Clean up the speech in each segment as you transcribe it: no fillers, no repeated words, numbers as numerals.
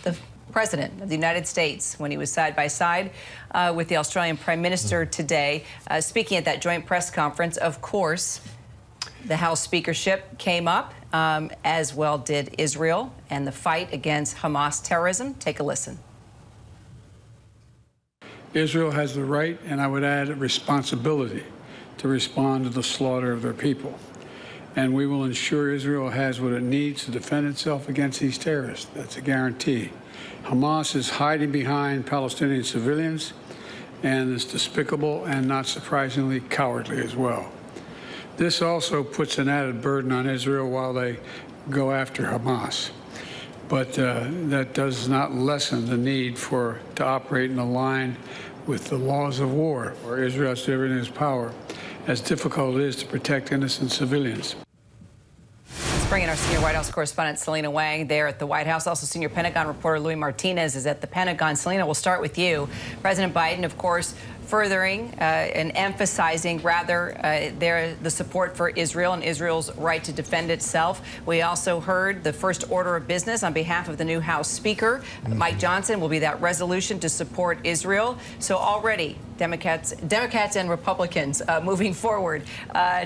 the President of the United States when he was side by side with the Australian Prime Minister today. Speaking at that joint press conference, of course, the House speakership came up, as well did Israel and the fight against Hamas terrorism. Take a listen. Israel has the right, and I would add a responsibility, to respond to the slaughter of their people. And we will ensure Israel has what it needs to defend itself against these terrorists. That's a guarantee. Hamas is hiding behind Palestinian civilians, and is despicable and, not surprisingly, cowardly as well. This also puts an added burden on Israel while they go after Hamas. But that does not lessen the need to operate in line with the laws of war, where Israel has to do everything in its power, as difficult it is to protect innocent civilians. Let's bring in our senior White House correspondent, Selina Wang, there at the White House. Also, senior Pentagon reporter Louis Martinez is at the Pentagon. Selina, we'll start with you. President Biden, of course, furthering and emphasizing, rather, the support for Israel and Israel's right to defend itself. We also heard the first order of business on behalf of the new House Speaker, Mike Johnson, will be that resolution to support Israel. So already, Democrats and Republicans moving forward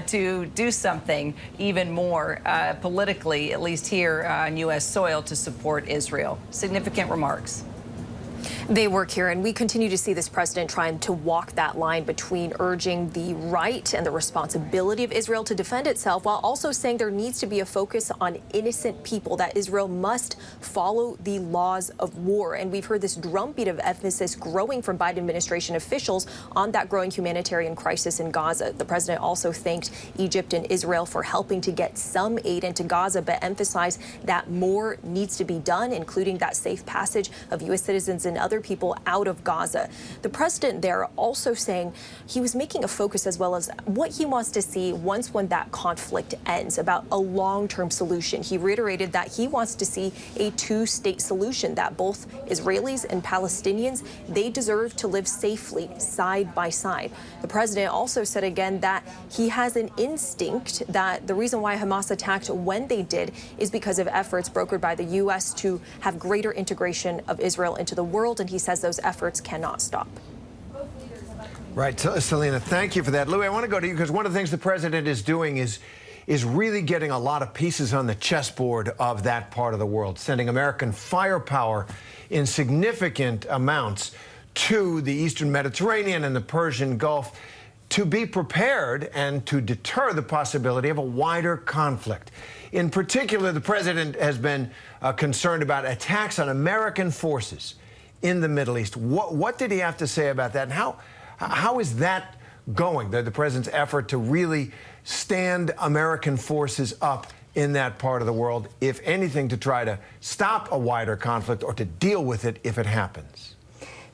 to do something even more politically, at least here on U.S. soil, to support Israel. Significant remarks. They were, Kieran. We continue to see this president trying to walk that line between urging the right and the responsibility of Israel to defend itself, while also saying there needs to be a focus on innocent people, that Israel must follow the laws of war. And we've heard this drumbeat of emphasis growing from Biden administration officials on that growing humanitarian crisis in Gaza. The president also thanked Egypt and Israel for helping to get some aid into Gaza, but emphasized that more needs to be done, including that safe passage of U.S. citizens and other people out of Gaza. The president there also saying he was making a focus, as well as what he wants to see when that conflict ends, about a long-term solution. He reiterated that he wants to see a two-state solution, that both Israelis and Palestinians, they deserve to live safely side by side. The president also said again that he has an instinct that the reason why Hamas attacked when they did is because of efforts brokered by the U.S. to have greater integration of Israel into the world, and he says those efforts cannot stop. Right, Selina, thank you for that. Louis, I want to go to you because one of the things the president is doing is really getting a lot of pieces on the chessboard of that part of the world, sending American firepower in significant amounts to the Eastern Mediterranean and the Persian Gulf to be prepared and to deter the possibility of a wider conflict. In particular, the president has been concerned about attacks on American forces in the Middle East. What did he have to say about that? And how is that going, the president's effort to really stand American forces up in that part of the world, if anything, to try to stop a wider conflict or to deal with it if it happens?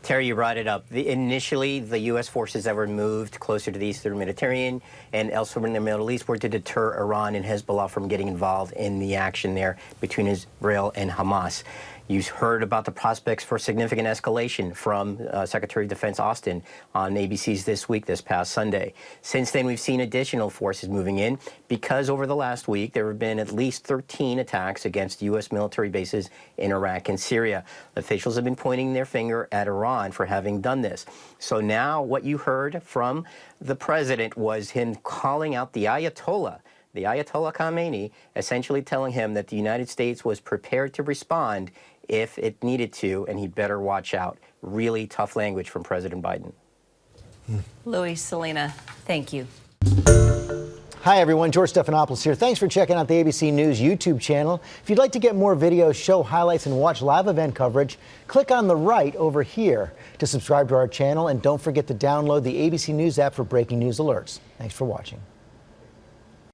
Terry, you brought it up. Initially, the U.S. forces that were moved closer to the Eastern Mediterranean and elsewhere in the Middle East were to deter Iran and Hezbollah from getting involved in the action there between Israel and Hamas. You heard about the prospects for significant escalation from Secretary of Defense Austin on ABC's this past Sunday. Since then, we've seen additional forces moving in because over the last week, there have been at least 13 attacks against U.S. military bases in Iraq and Syria. Officials have been pointing their finger at Iran for having done this. So now what you heard from the president was him calling out the Ayatollah Khamenei, essentially telling him that the United States was prepared to respond if it needed to, and he better watch out. Really tough language from President Biden. Louis, Selina, thank you. Hi, everyone. George Stephanopoulos here. Thanks for checking out the ABC News YouTube channel. If you'd like to get more videos, show highlights, and watch live event coverage, click on the right over here to subscribe to our channel. And don't forget to download the ABC News app for breaking news alerts. Thanks for watching.